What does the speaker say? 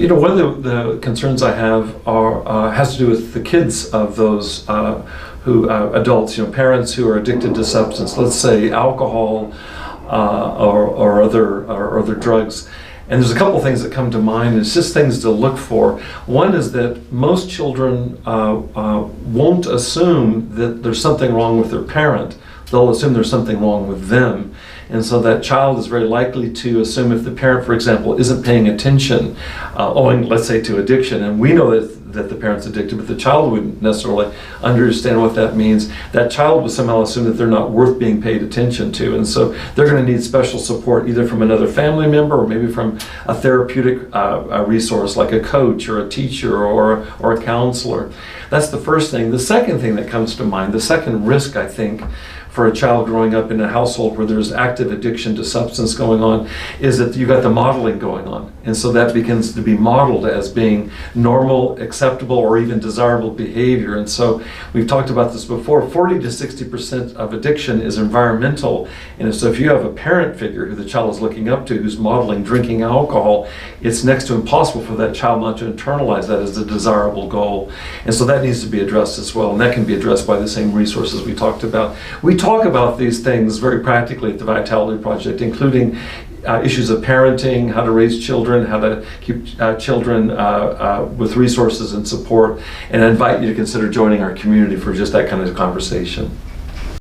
One of the concerns I have has to do with the kids of those adults, parents who are addicted to substance, let's say alcohol or other drugs. And there's a couple things that come to mind. It's just things to look for. One is that most children won't assume that there's something wrong with their parent. They'll assume there's something wrong with them. And so that child is very likely to assume if the parent, for example, isn't paying attention, owing, let's say, to addiction, and we know that the parent's addicted, but the child wouldn't necessarily understand what that means, that child will somehow assume that they're not worth being paid attention to. And so they're going to need special support either from another family member or maybe from a therapeutic resource like a coach or a teacher or a counselor. That's the first thing. The second thing that comes to mind, the second risk, I think, for a child growing up in a household where there's active addiction to substance going on, is that you've got the modeling going on. And so that begins to be modeled as being normal, acceptable, or even desirable behavior. And so we've talked about this before, 40 to 60% of addiction is environmental. And so if you have a parent figure who the child is looking up to who's modeling drinking alcohol, it's next to impossible for that child not to internalize that as a desirable goal. And so that needs to be addressed as well. And that can be addressed by the same resources we talked about. We talk about these things very practically at the Vitality Project, including issues of parenting, how to raise children, how to keep children with resources and support. And I invite you to consider joining our community for just that kind of conversation.